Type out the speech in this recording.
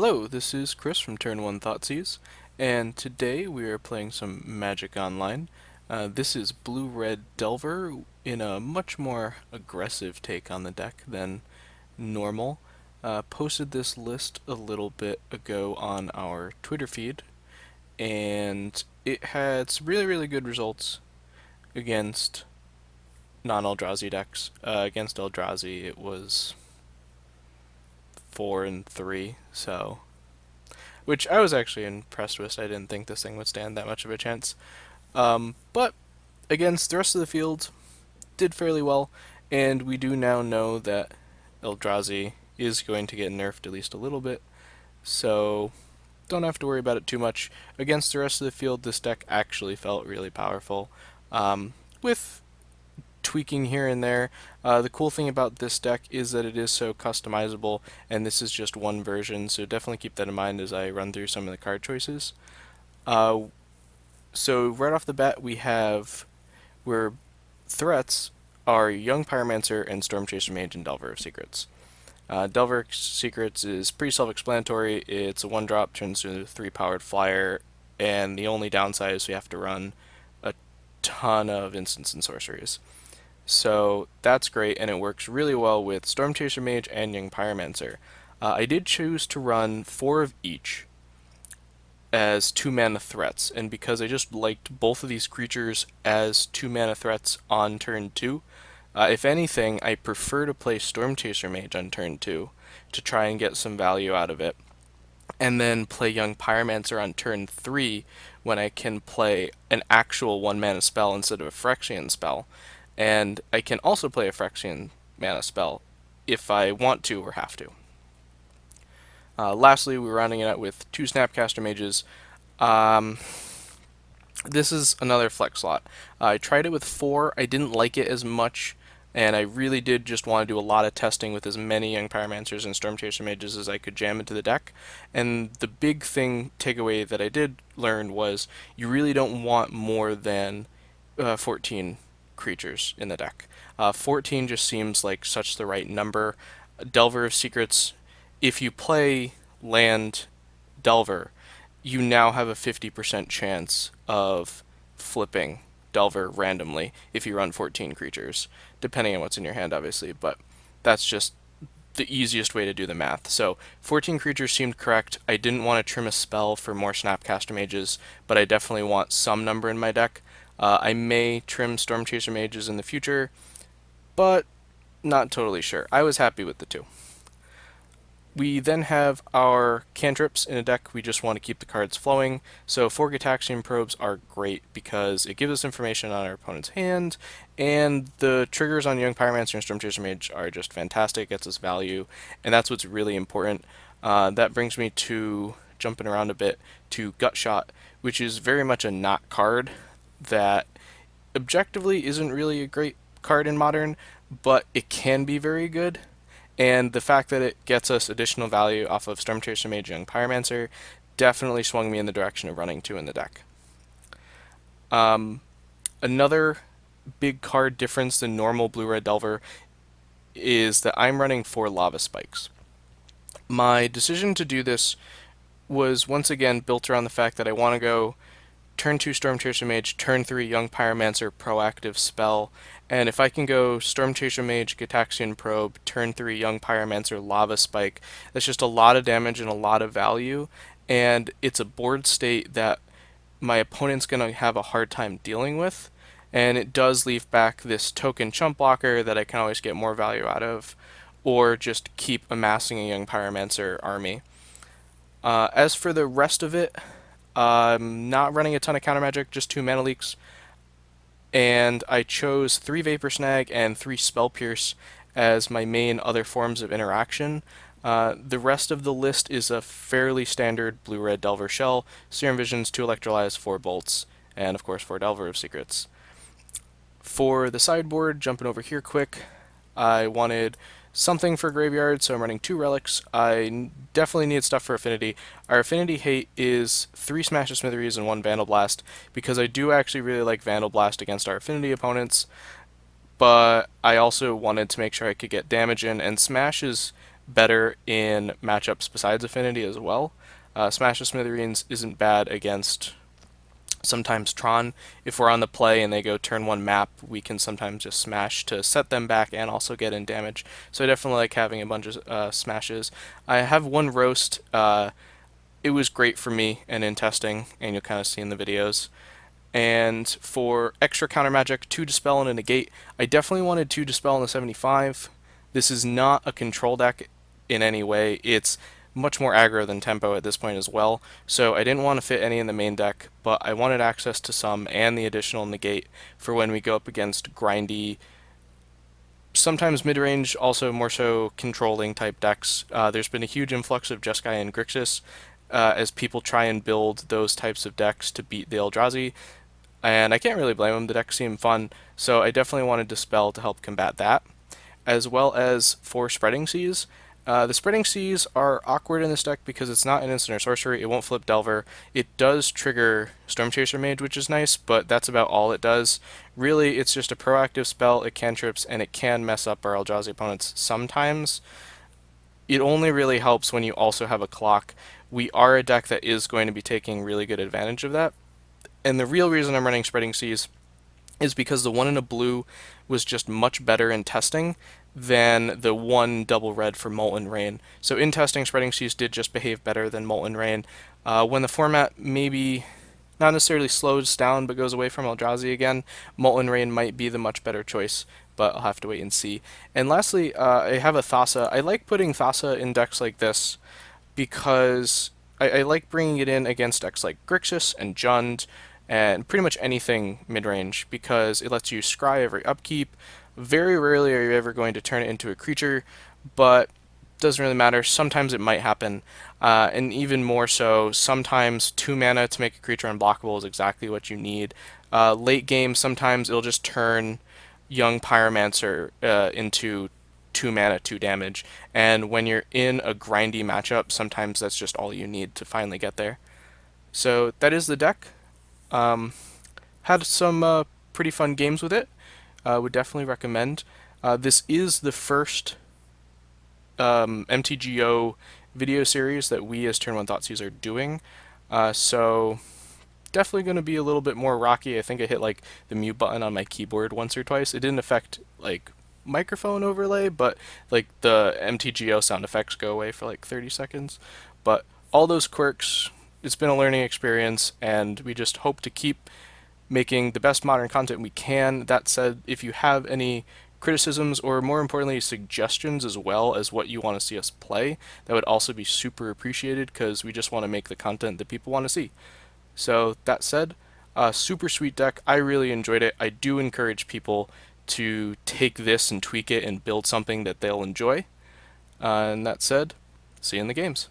Hello, this is Chris from Turn 1 Thoughtseize, and today we are playing some Magic Online. This is Blue-Red Delver in a much more aggressive take on the deck than normal. Posted this list a little bit ago on our Twitter feed, and it had some really good results against non-Eldrazi decks. Against Eldrazi, it was 4-3, so which I was actually impressed with. I didn't think this thing would stand that much of a chance. But against the rest of the field, did fairly well, and we do now know that Eldrazi is going to get nerfed at least a little bit, so don't have to worry about it too much. Against the rest of the field, this deck actually felt really powerful, with tweaking here and there. The cool thing about this deck is that it is so customizable, and this is just one version, so definitely keep that in mind as I run through some of the card choices. So right off the bat, we have where threats are Young Pyromancer and Stormchaser Mage and Delver of Secrets. Delver of Secrets is pretty self-explanatory. It's a 1-drop, turns into a 3-powered flyer, and the only downside is we have to run a ton of instants and sorceries. So that's great, and it works really well with Stormchaser Mage and Young Pyromancer. I did choose to run 4 of each as 2-mana threats, and because I just liked both of these creatures as 2-mana threats on turn 2, if anything, I prefer to play Stormchaser Mage on turn 2 to try and get some value out of it, and then play Young Pyromancer on turn 3 when I can play an actual 1-mana spell instead of a Phyrexian spell. And I can also play a Phyrexian mana spell if I want to or have to. Lastly, we're rounding it out with 2 Snapcaster Mages. This is another flex slot. I tried it with 4. I didn't like it as much, and I really did just want to do a lot of testing with as many Young Pyromancers and Stormchaser Mages as I could jam into the deck. And the big takeaway that I did learn was you really don't want more than 14 creatures in the deck. 14 just seems like such the right number. Delver of Secrets, if you play land Delver, you now have a 50% chance of flipping Delver randomly if you run 14 creatures, depending on what's in your hand, obviously, but that's just the easiest way to do the math. So 14 creatures seemed correct. I didn't want to trim a spell for more Snapcaster Mages, but I definitely want some number in my deck. I may trim Stormchaser Mages in the future, but not totally sure. I was happy with the 2. We then have our cantrips in a deck. We just want to keep the cards flowing. So 4 Gitaxian Probes are great because it gives us information on our opponent's hand, and the triggers on Young Pyromancer and Stormchaser Mage are just fantastic, gets us value, and that's what's really important. That brings me to, jumping around a bit, to Gutshot, which is very much a not card that objectively isn't really a great card in Modern, but it can be very good. And the fact that it gets us additional value off of Stormchaser Mage Young Pyromancer definitely swung me in the direction of running 2 in the deck. Another big card difference than normal Blue-Red Delver is that I'm running 4 Lava Spikes. My decision to do this was once again built around the fact that I want to go turn 2 Stormchaser Mage, turn 3 Young Pyromancer proactive spell, and if I can go Stormchaser Mage, Gitaxian Probe, turn 3 Young Pyromancer, Lava Spike, that's just a lot of damage and a lot of value, and it's a board state that my opponent's going to have a hard time dealing with, and it does leave back this token chump blocker that I can always get more value out of, or just keep amassing a Young Pyromancer army. As for the rest of it, I'm not running a ton of counter magic, just 2 mana leaks, and I chose 3 Vapor Snag and 3 Spell Pierce as my main other forms of interaction. The rest of the list is a fairly standard Blue-Red Delver shell, Serum Visions, 2 Electrolyze, 4 Bolts, and of course 4 Delver of Secrets. For the sideboard, jumping over here quick, I wanted something for Graveyard, so I'm running 2 Relics. I definitely need stuff for Affinity. Our Affinity hate is 3 Smash of Smithereens and 1 Vandal Blast, because I do actually really like Vandal Blast against our Affinity opponents, but I also wanted to make sure I could get damage in, and Smash is better in matchups besides Affinity as well. Smash the Smithereens isn't bad against sometimes Tron. If we're on the play and they go turn one map, we can sometimes just smash to set them back and also get in damage. So I definitely like having a bunch of smashes. I have one roast. It was great for me and in testing, and you'll kind of see in the videos. And for extra counter magic, 2 Dispel and a Negate, I definitely wanted 2 Dispel and a 75. This is not a control deck in any way. It's much more aggro than tempo at this point as well, so I didn't want to fit any in the main deck, but I wanted access to some and the additional negate for when we go up against grindy, sometimes mid-range, also more so controlling type decks. There's been a huge influx of Jeskai and Grixis as people try and build those types of decks to beat the Eldrazi, and I can't really blame them. The decks seem fun, so I definitely wanted Dispel to help combat that, as well as for Spreading Seas. The Spreading Seas are awkward in this deck because it's not an instant or sorcery, it won't flip Delver. It does trigger Stormchaser Mage, which is nice, but that's about all it does. Really, it's just a proactive spell, it cantrips, and it can mess up our Eldrazi opponents sometimes. It only really helps when you also have a clock. We are a deck that is going to be taking really good advantage of that. And the real reason I'm running Spreading Seas is because the one in a blue was just much better in testing than the one double red for Molten Rain. So in testing, Spreading Seas did just behave better than Molten Rain. When the format maybe not necessarily slows down but goes away from Eldrazi again, Molten Rain might be the much better choice, but I'll have to wait and see. And lastly, I have a Thassa. I like putting Thassa in decks like this because I like bringing it in against decks like Grixis and Jund and pretty much anything mid-range because it lets you scry every upkeep. Very rarely are you ever going to turn it into a creature, but doesn't really matter. Sometimes it might happen, and even more so, sometimes 2 mana to make a creature unblockable is exactly what you need. Late game, sometimes it'll just turn Young Pyromancer into 2 mana, 2 damage, and when you're in a grindy matchup, sometimes that's just all you need to finally get there. So that is the deck. Had some pretty fun games with it. Would definitely recommend. This is the first MTGO video series that we as Turn 1 Thoughtseize are doing. So definitely going to be a little bit more rocky. I think I hit like the mute button on my keyboard once or twice. It didn't affect like microphone overlay, but like the MTGO sound effects go away for like 30 seconds. But all those quirks, it's been a learning experience, and we just hope to keep making the best modern content we can. That said, if you have any criticisms or more importantly suggestions as well as what you want to see us play, that would also be super appreciated because we just want to make the content that people want to see. So that said, super sweet deck. I really enjoyed it. I do encourage people to take this and tweak it and build something that they'll enjoy. And that said, see you in the games.